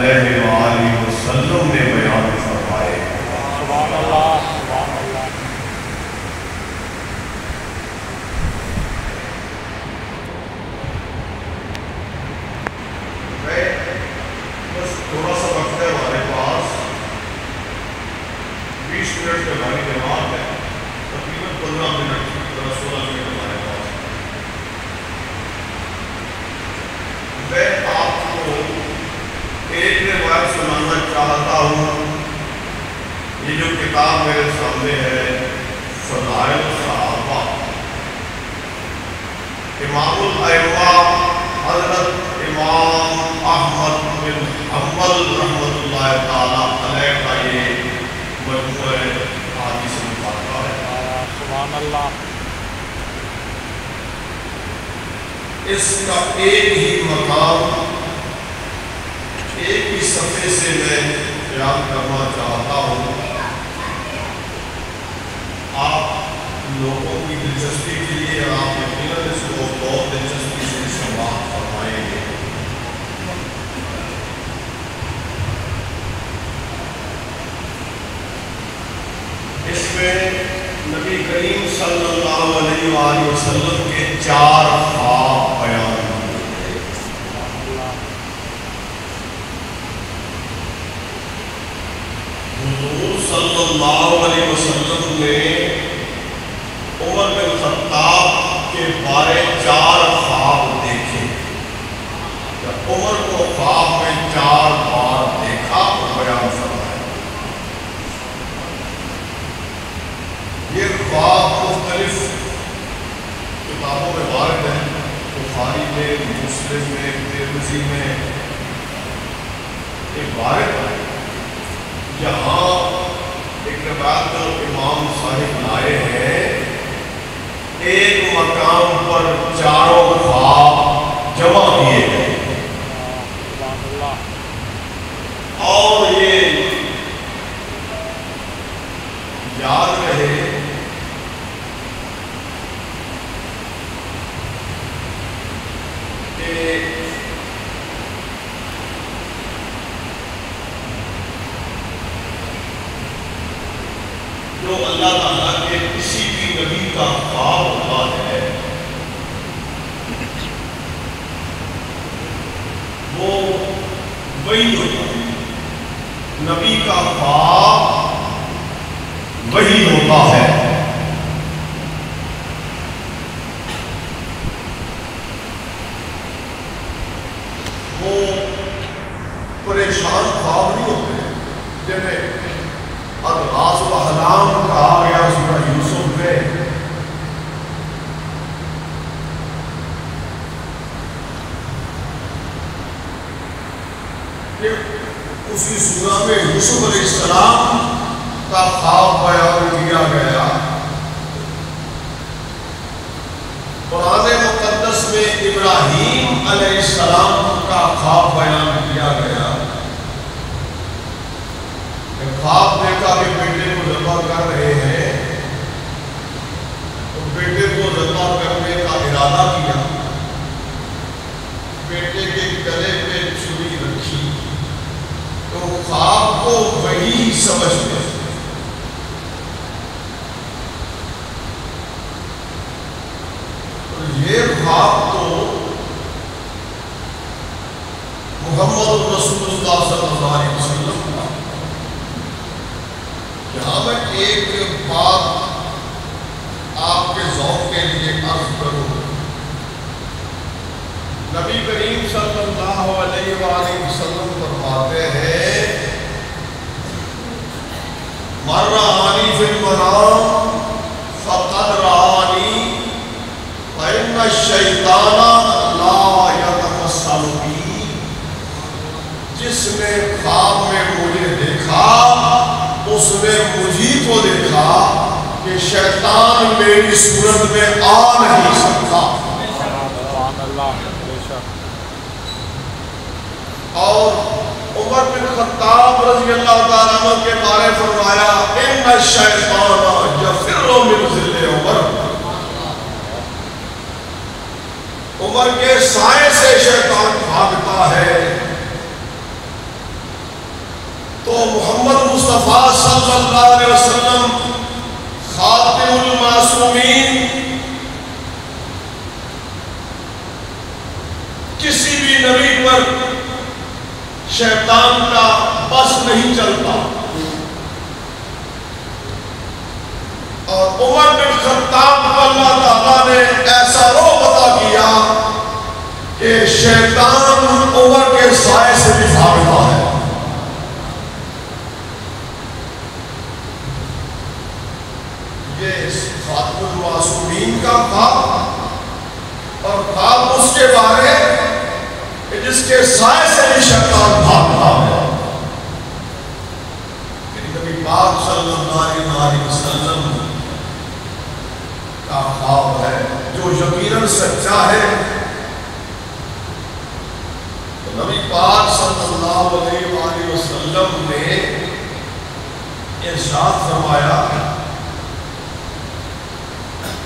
علیہ وآلہ وسلم نے بیان فرمائے۔ سبحان اللہ سبحان اللہ۔ بس تھوڑا سا وقت ہے ہمارے پاس، 20 منٹ کی ہماری جماعت ہے، تقریباً 15 منٹ 16 منٹ ہمارے پاس۔ میں آپ کو ایک روایت سنانا چاہتا ہوں۔ یہ جو کتاب میرے سامنے ہے فضائل الصحابہ، امام الائمہ حضرت امام احمد بن حنبل رحمۃ اللہ تعالیٰ علیہ کا یہ مجموعہ احادیث مبارکہ ہے۔ سبحان اللہ۔ اس کا ایک ہی مقام، ایک ہی صفحے سے میں بیان کرنا چاہتا ہوں۔ آپ لوگوں کی دلچسپی کے لیے آپ یقیناً اس کو بہت دلچسپی سے سماعت فرمائیں گے۔ اس میں نبی کریم صلی اللہ علیہ وآلہ وسلم کے 4 خواب بیان کیے گئے۔ حضور صلی اللہ علیہ وسلم نے عمر بن خطاب کے بارے 4 خواب دیکھے۔ جب عمر کو خواب میں 4 بار دیکھا تو بیان فرمایا۔ یہ خواب مختلف کتابوں میں وارد ہیں، بخاری میں، مسلم میں، ترمذی میں ایک وارد ہے۔ یہاں ایک روایت جو امام صاحب لائے ہیں، ایک مقام پر 4 خواب جمع کیے گئے اور یہ یاد رہے کہ جو اللہ تعالیٰ کے کسی بھی نبی کا خواب ہوتا ہے وہ وہی ہوتا ہے۔ نبی کا خواب وہی ہوتا ہے۔ وہ پریشان خواب نہیں ہوتے ہیں، جنہیں اضغاث و احلام کہا گیا سورہ یوسف میں۔ اسی سورہ میں یوسف علیہ السلام کا خواب بیان کیا گیا۔ قرآن مقدس میں ابراہیم علیہ السلام کا خواب بیان کیا گیا۔ خواب دیکھا کہ بیٹے کو ذبح کر رہے ہیں تو بیٹے کو ذبح کرنے کا ارادہ کیا، بیٹے کے گلے پہ چھری رکھی تو خواب کو وہی سمجھتے۔ یہ خواب تو محمد رسول اللہ صلی اللہ علیہ وسلم کا۔ یہاں میں ایک بات آپ کے ذوق کے لیے عرض کروں۔ نبی کریم صلی اللہ علیہ وآلہ وسلم فرماتے ہیں، من رآنی فی المنام فقد رآنی وَإِنَّ الشَّيْطَانَ لَا يَتَمَثَّلُ بِي۔ جس نے خواب میں مجھے دیکھا اس نے مجھی کو دیکھا کہ شیطان میری صورت میں آ نہیں سکتا۔ اور عمر بن خطاب رضی اللہ تعالیٰ عنہ کے بارے فرمایا، ان الشیطان یفر من ظل عمر۔ عمر کے سائے سے شیطان بھاگتا ہے۔ تو محمد مصطفیٰ صلی اللہ علیہ وسلم خاتم المعصومین کسی بھی نبی پر شیطان کا بس نہیں چلتا، اور عمر بن خطاب کو اللہ تعالیٰ نے ایسا روح عطا کیا کہ شیطان عمر کے سائے سے بھی بھاگتا ہے۔ یہ خاتم المعصومین کا خواب، اور خواب اس کے بارے کہ جس کے سائے سے بھی شیطان بھاگتا ہے۔ نبی پاک صلی اللہ علیہ وسلم کا خواب ہے جو یقیناً سچا ہے۔ نبی پاک صلی اللہ علیہ وسلم نے ارشاد فرمایا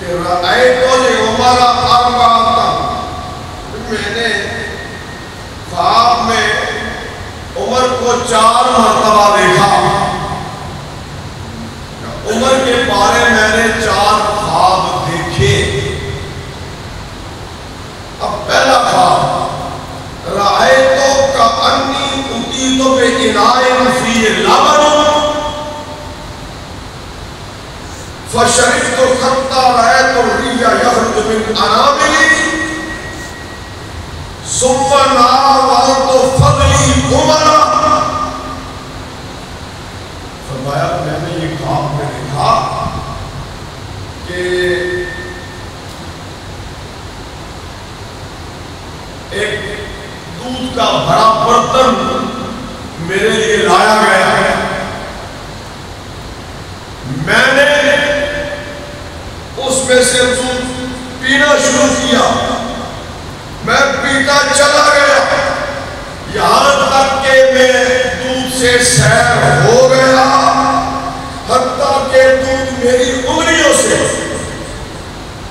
کہ رأیت لعمر اربعۃ، میں نے خواب میں عمر کو 4 مرتبہ دیکھا۔ عمر کے بارے میں نے 4 خواب دیکھے۔ اب پہلا خواب، رأیت کأنی أتیت بإناء فیہ لبن فشربت حتی رأیت الریح یخرج من اناملی ثم ناولت فضلی عمر۔ فرمایا میں نے یہ خواب میں دیکھا کہ ایک دودھ کا بڑا برتن میرے لیے لایا گیا ہے، میں نے اس میں سے دودھ پینا شروع کیا، میں پیتا چلا گیا یہاں تک کہ میں دودھ سے سیر ہو گیا، حتیٰ کہ دودھ میری انگلیوں سے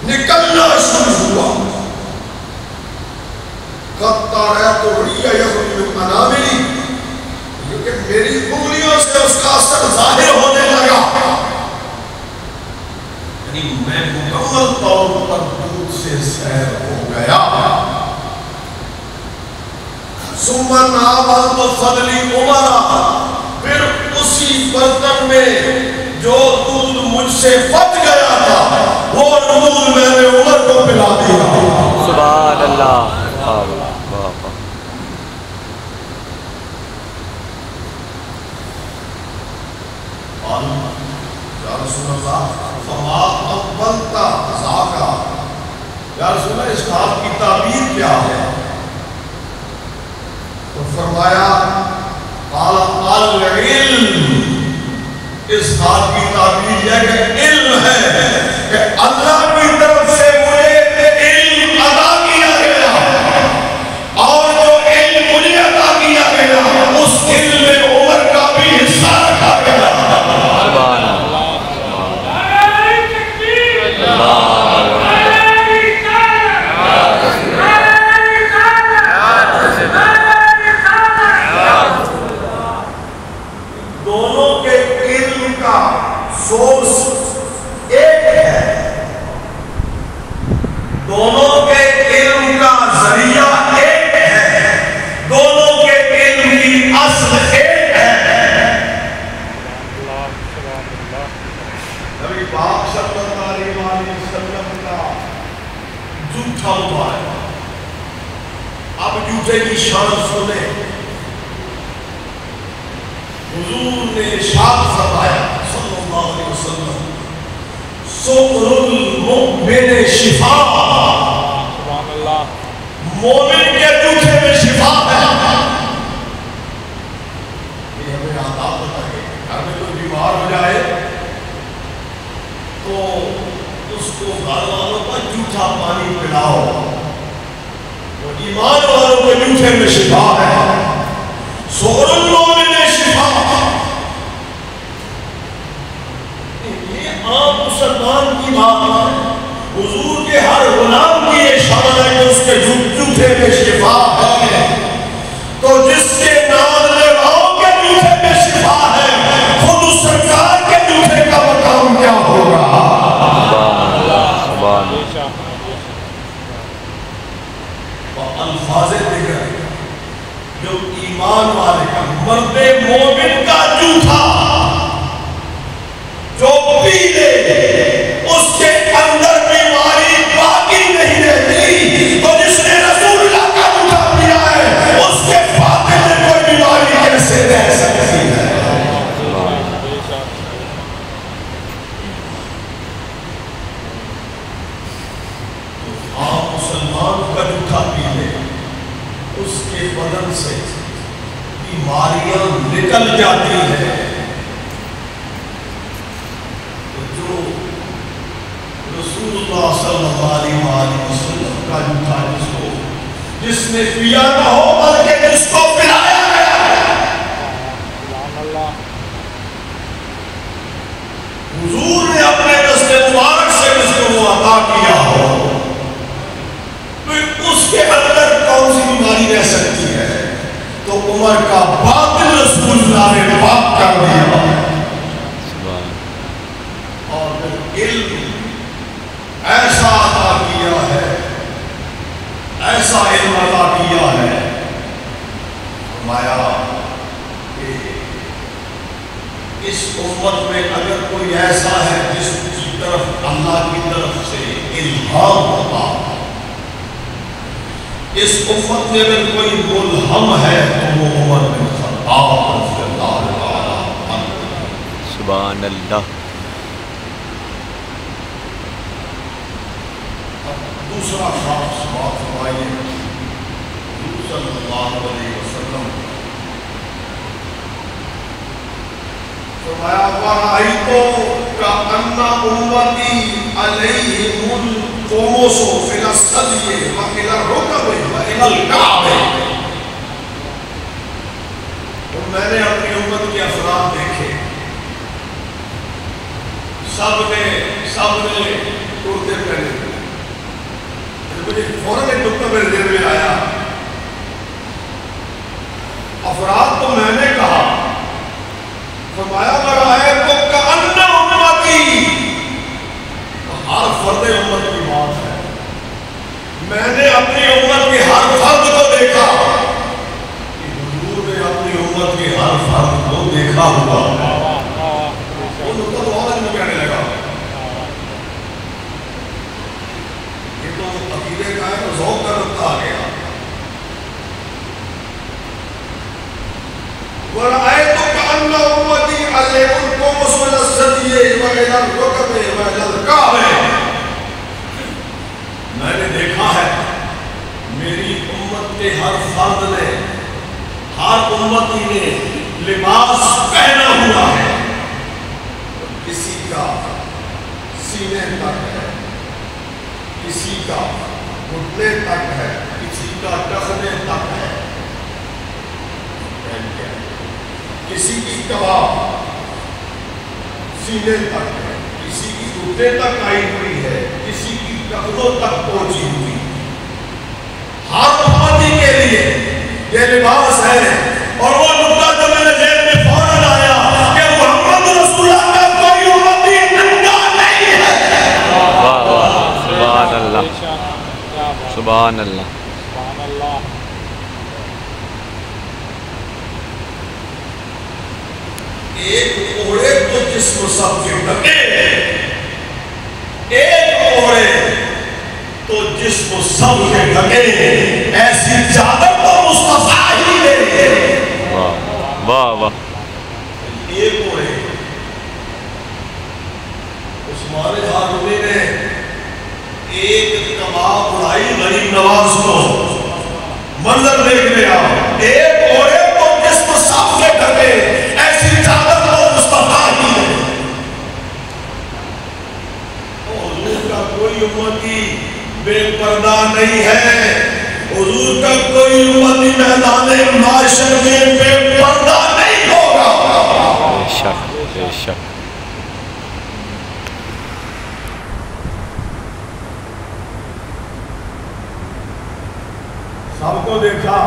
نکلنا شروع ہوا۔ قطع رأیت الریح یخرج من اناملی، کیونکہ میری انگلیوں سے اس کا اثر ظاہر ہونے لگا، یعنی میں مکمل طور پر دودھ سے سیر ہو گیا۔ ثم ناولت فضلی عمر، پھر اسی برتن میں جو دودھ مجھ سے بچ گیا تھا وہ دودھ میں نے عمر کو پلا دیا۔ سبحان اللہ۔ یا رسول اللہ فما اقبلت ذاک، یا رسول اللہ اس خواب کی تعبیر کیا ہے؟ تو فرمایا قال العلم، اس خواب کی تعبیر یہ کہ علم ہے کہ اللہ کی طرف سے مجھے علم عطا کیا گیا، اور جو علم مجھے عطا کیا گیا اس علم میں عمر کا بھی حصہ رکھا گیا۔ دونوں کے علم کا سورس ایک ہے، دونوں کے علم کا ذریعہ ایک ہے، دونوں کے علم کی اصل ایک ہے۔ نبی پاک صلی اللہ علیہ وسلم کا جھوٹا مبارک، اب جھوٹے کی شان سنیں۔ حضور نے ارشاد فرمایا صلی اللہ علیہ وسلم، سؤر المؤمن شفا، سبحان اللہ۔ مومن کے جھوٹے میں شفا ہے۔ یہ ہمیں آداب بتائے، گھر میں کوئی بیمار ہو جائے تو اس کو گھر والوں کا جھوٹا پانی پلاؤ، وہ ایمان والوں کے جھوٹے میں شفا ہے۔ سؤر المؤمن شفا، یہ عام مسلمان کی بات ہے، حضور کے ہر غلام کی یہ شان ہے کہ اس کے جھوٹے میں شفا ہے، تو جس کے نام لیواؤں کے جھوٹے میں شفا ایمان والے کا، مرد مومن کا جوتا جو پی لے اس کے اندر بیماری باقی نہیں رہتی، تو جس نے رسول اللہ کا جوتا پیا ہے اس کے باطن میں کوئی بیماری کیسے رہ سکتی ہے؟ آپ مسلمان کا جوتا پی لے اس کے بدن سے بیماریاں نکل جاتی ہیں۔ جو رسول اللہ صلی اللہ علیہ وسلم کا جوتا جس نے پیا نہ ہو بلکہ جس کو پلایا گیا ہے، حضور نے اپنے دست مبارک سے جس کو وہ عطا کیا ہو، اس کے اندر کون سی بیماری رہ سکتی ہے؟ تو عمر کا باطن رسول اللہ نے پاک کر دیا اور علم ایسا عطا کیا ہے، ایسا علم عطا کیا ہے، فرمایا کہ اس امت میں اگر کوئی ایسا ہے جس کی طرف اللہ کی طرف سے الہام ہوتا، اس امت میں اگر کوئی ملہم ہے تو وہ عمر بن خطاب رضی اللہ تعالیٰ عنہ۔ سبحان اللہ۔ دوسرا خواب سماعت فرمائیے، حضور صلی اللہ علیہ وسلم فرمایا وَرَأَيْتُ كَأَنَّ أُمَّتِي عَلَيْهِمُ الْقُمُصُ فِي الثَّدْيِ وَإِلَى الرُّكَبِ وَإِلَى الْكَعْبِ۔ تو میں نے اپنی امت کے افراد دیکھے، سب نے کرتے پہنے، مجھے فوراً ایک نکتہ میرے ذہن میں آیا، افراد تو میں نے کہا، فرمایا وَرَأَيْتُ كَأَنَّ أُمَّتِي، ہر فرد امت کی بات ہے، میں نے اپنی امت کے ہر فرد کو دیکھا کہ حضور نے اپنی امت کے ہر فرد کو دیکھا ہوا، وہ نکتہ تو اور میں کہنے لگا، یہ تو عقیدے کا ہے، ذوق کا نکتہ آ گیا۔ وَرَأَيْتُ كَأَنَّ أُمَّتِي عَلَيْهِمُ الْقُمُصُ فِي الثَّدْيِ وَإِلَى الرُّكَبِ وَإِلَى الْكَعْبِ، میں نے دیکھا ہے میری امت کے ہر فرد نے، ہر امتی نے لباس پہنا ہوا ہے، کسی کا سینے تک ہے، کسی کا گھٹنے تک ہے، کسی کا ٹخنے تک ہے، کسی کی کباب سینے تک ہے، کسی کی گھٹنے تک آئی ہوئی ہے، کسی کی ٹخنوں تک پہنچی ہوئی، ہر امتی کے لیے یہ لباس ہے۔ اور وہ نکتہ جو میرے ذہن میں فوراً آیا کہ محمد رسول اللہ کا کوئی امتی ننگا نہیں ہے۔ واہ واہ، سبحان اللہ، سبحان اللہ۔ ایک اوڑے تو جسم سب کے ڈھکے، ایک اوڑے تو جسم سب کے ڈھکے، ایسی چادر تو مصطفیٰ ہی نے۔ واہ واہ، ایک اوڑے عثمان ہارونی نے ایک کباب اڑائی غریب نواز کو، منظر دیکھ لیا، ایک اوڑے تو جسم سب کے ڈھکے، ایسی چادر تو مصطفیٰ ہی ہے۔ حضور کا کوئی امتی بے پردہ نہیں ہے، حضور کا کوئی امتی میدان معاشر میں بے پردہ نہیں ہوگا۔ بے شک بے شک۔ سب کو دیکھا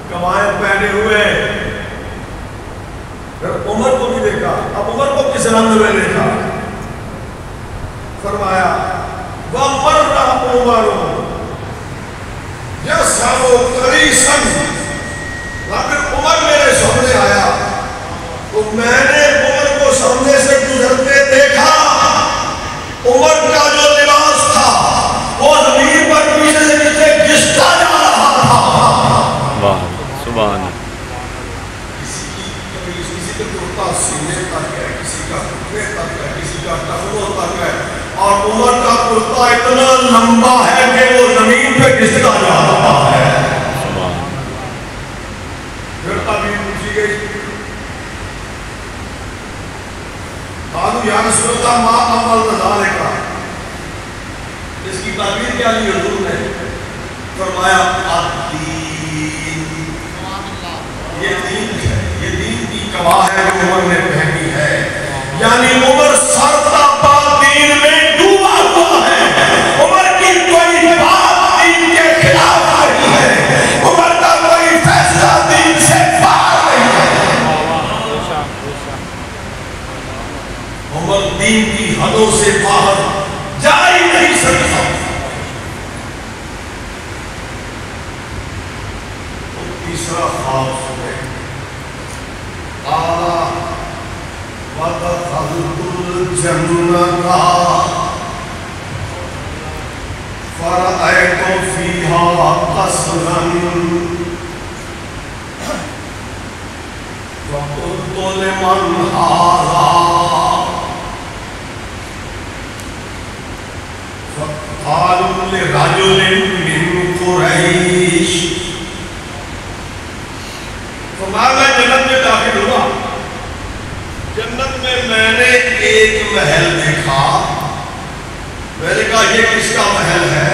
کمائیں پہنے ہوئے، پھر عمر کو بھی دیکھا، اب عمر کو کس رنگ میں دیکھا، فرمایا وَمَرَّ عُمَرُ يَسْحَبُ قَرِيصًا، لیکن کا کرتا سینے تک ہے، کسی کا گھٹنے تک ہے، کسی کا ٹخنوں تک ہے، اور عمر کا کرتا اتنا لمبا ہے کہ وہ زمین پہ گھستا جا رہا ہے۔ پھر تعبیر پوچھی گئی، قالوا یا رسول اللہ ما عمل ذالک، اس کی تعبیر کیا لی حضور نے؟ فرمایا الدین، یہ دین ہے، یہ دین کی گواہ ہے جو عمر نے پہنی ہے، یعنی عمر سر تا پا دین میں ڈوبا ہوا ہے، عمر کی کوئی بات دین کے خلاف نہیں ہے، عمر کا کوئی فیصلہ دین سے باہر نہیں ہے، عمر دین کی حدوں سے باہر جا ہی نہیں سکتا۔ تیسرا خواب سنے، وَدَخَلْتُ الْجَنَّةَ فَرَأَيْتُ فِيهَا قَصْرًا فَقُلْتُ لِمَنْ هَذَا فَقَالُوا لِرَجُلٍ مِّن قُرَيْشٍ۔ فرمایا میں جنت میں داخل ہوا، جنت میں میں نے ایک محل دیکھا، میں نے کہا یہ کس کا محل ہے؟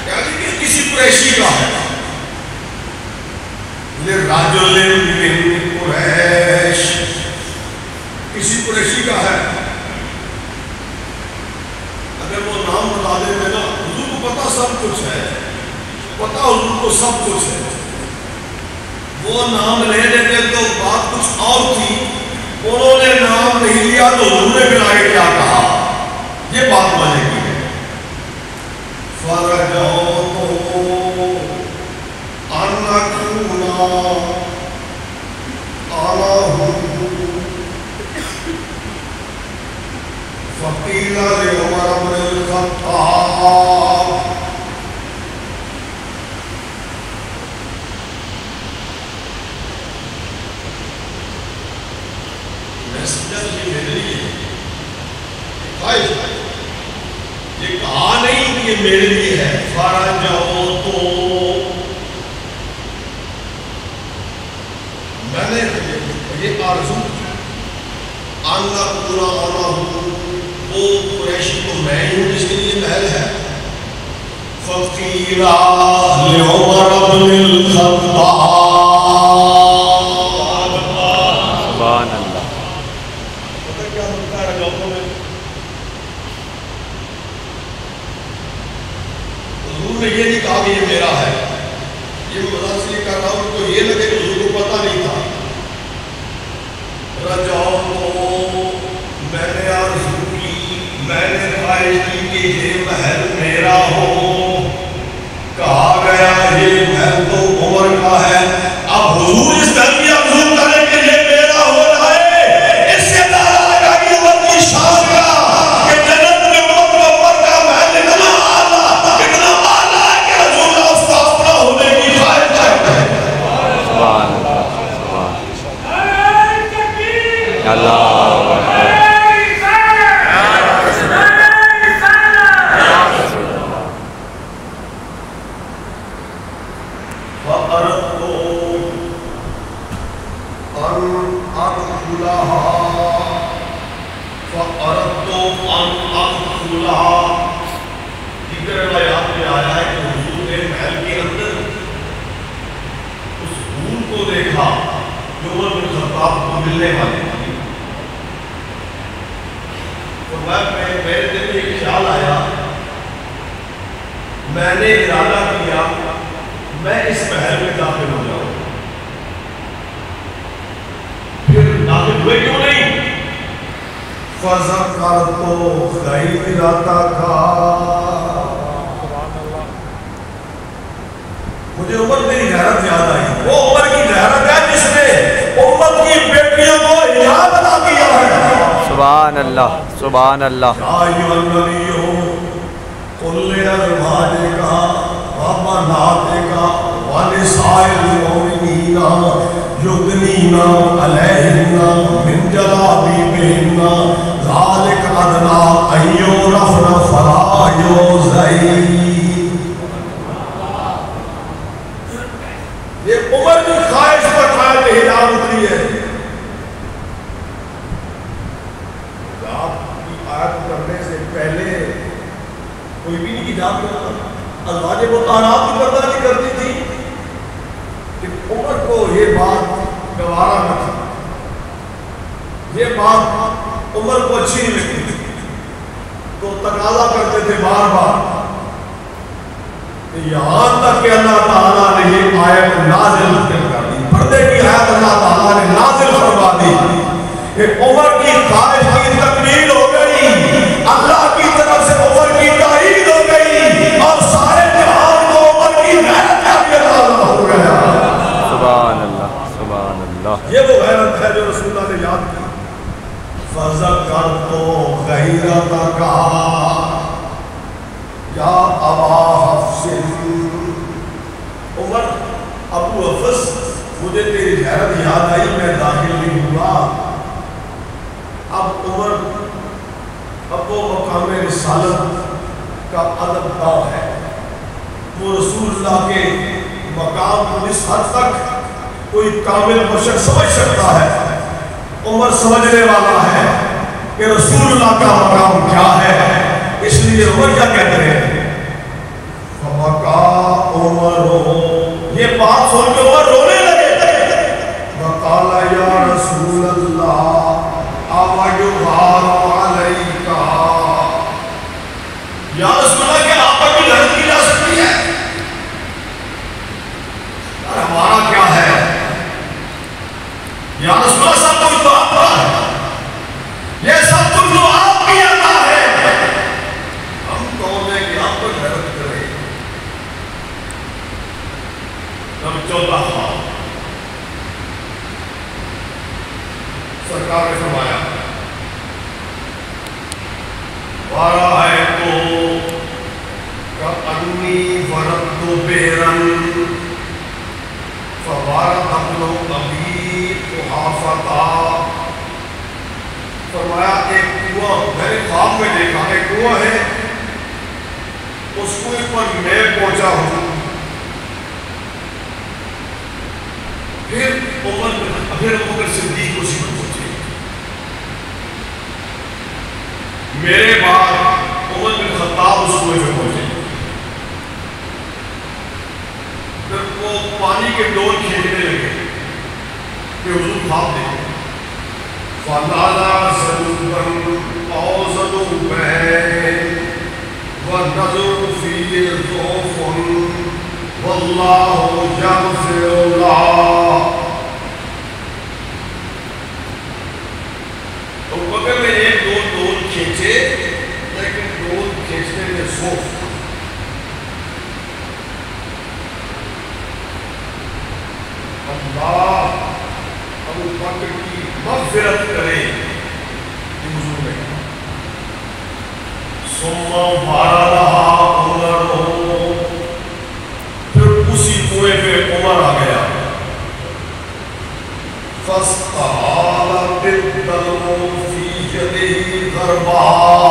یعنی کہ کسی قریشی کا ہے۔ لِرَجُلٍ مِّن قُرَيْشٍ، کسی قریشی کا ہے۔ اگر وہ نام بتا دیتے نا، حضور کو پتا سب کچھ ہے، پتا حضور کو سب کچھ ہے، وہ نام لے لیتے تو بات کچھ اور تھی، انہوں نے نام نہیں لیا تو حضور نے پھر آگے کیا کہا، یہ بات مانے کی ہے۔ فَرَجَوْتُ أَنْ أَكُونَ أَنَا هُوَ فَقِيلَ لِعُمَرَ بْنِ الْخَطَّابِ یہ کہا نہیں کہ یہ میرے لیے ہے، فَرَجَوْتُ، میں نے یہ آرزو أَنْ أَكُونَ أَنَا هُوَ، وہ قریشی کو میں ہوں جس کے لیے محل ہے۔ فَقِيلَ لِعُمَرَ بْنِ الْخَطَّابِ، سبحان اللہ، پتہ کیا بنتا ہے رجوتوں میں؟ حضور نے یہ نہیں کہا کہ یہ میرا ہے، یہ میں مزاق سے کر رہا ہوں تو یہ لگے کہ حضور کو پتہ نہیں تھا۔ رجوتوں، میں نے آرزو کی، میں نے خواہش کی کہ یہ محل میرا ہو، کہا گیا یہ محل تو عمر کا ہے، اب حضور اس طرح کی آرزو کریں کہ یہ میرا ہو جائے، اس سے اندازہ لگا کہ عمر کی شان کا کہ جنت میں عمر کا محل اتنا اعلیٰ ہے کہ رسول اللہ اس کا اپنا ہونے کی خواہش کرتے ہیں۔ سبحان اللہ، سبحان اللہ، فَأَرَدْتُ أَنْ أَدْخُلَهَا، دیگر روایات میں آیا ہے کہ حضور نے محل کے اندر اس حور کو دیکھا جو عمر بن خطاب کو ملنے والی تھی، تو میرے دل میں ایک خیال آیا، میں نے ارادہ کیا میں اس محل میں داخل ہو جاؤں، پھر داخل ہوئے کیوں نہیں؟ فَذَكَرْتُ خَيْرَتَكَ، مجھے عمر میری غیرت یاد آئی، وہ عمر کی غیرت ہے جس نے امت کی بیٹیوں کو حجاب عطا کیا ہے۔ سبحان اللہ، سبحان اللہ، یا ایھا النبی قل لأزواجک وبناتک ونساء المؤمنین یدنینا علیہنا من جلابیبہنا ذالک ادنا ان یعرفن فلا یؤذین. یہ عمر کی خواہش پر آیت حجاب اتری ہے. حجاب کی آیت کرنے سے پہلے کوئی بھی نہیں حجاب کرتا. ازواج مطہرات کی پردہ نہیں کرتی تھی کہ عمر کو یہ بات گوارا نہ تھی. یہ بات عمر کو اچھی نہیں لگتی تھی تو تقاضا کرتے تھے بار بار. یہاں تک کہ اللہ تعالیٰ نے یہ آیت نازل کر دی. پردے کی آیت اللہ تعالیٰ نے نازل فرما دی کہ عمر کی خواہش کی تکمیل ہو گئی. اللہ کی طرف سے عمر کی تائید ہو گئی اور سارے جہان کو عمر کی غیرت کا بھی اندازہ ہو گیا. سبحان اللہ سبحان اللہ. یہ وہ غیرت ہے جو رسول اللہ نے یاد کی. فَذَكَرْتُ غَيْرَتَكَ یا ابا حفص. عمر ابو حفص مجھے تیری غیرت یاد آئی میں داخل نہیں ہوا. اب عمر اب وہ مقام رسالت کا ادب داؤ ہے. وہ رسول اللہ کے مقام کو اس حد تک کوئی کامل بشر سمجھ سکتا ہے. عمر سمجھنے والا ہے کہ رسول اللہ کا مقام کیا ہے. اس لیے عمر کیا کہتے ہیں فَبَكَا عُمَرُ. یہ بات سن کے عمر رونے لگے. وَقَالَ يَا رَسُولَ اللَّهِ أَوَيُغَارُ عَلَيْكَ. یا رسول اللہ کہ آپ پر بھی لڑک کی جا سکتی ہے. ہمارا کیا ہے یا رسول اللہ سب کچھ تو آپ کا ہے. یہ سب کچھ تو آپ کی عطا ہے. ہم کون ہیں کہ آپ پر لڑک کریں. ہم 14 خواب سرکار نے فرمایا وَرَأَيْتُ كَأَنِّي وَرَدْتُ بِئْرًا فَوَارَدَ ابْنُ أَبِي قُحَافَةَ. فرمایا ایک کنواں میں نے خواب میں دیکھا. ایک کنواں ہے اس کنویں پر میں پہنچا ہوں. پھر عمر صدیق اسی پر پہنچے. میرے بعد عمر بن خطاب اس کنویں پہ پہنچے. پھر وہ پانی کے ڈول کھینچنے لگے کہ حضور خواب دیکھے. فَنَادَى زَنُوبًا أَوْ زَنُوبَيْنِ وَالنَّظْرُ فِيهِ ضَعْفٌ وَاللَّهُ يَغْفِرُ لَهُ. تو بغل میں ایک ڈول کھینچے لیکن ڈول کھینچنے میں ضعف. اللہ ابو بکر کی مغفرت کرے. یہ حضور نے کہا. ثم وَارَدَهَا عُمَرُ. پھر اسی کنویں پہ عمر آ گیا. فَاسْتَحَالَ بِالدَّلْوِ فِي يَدِهِ ضَرْبًا.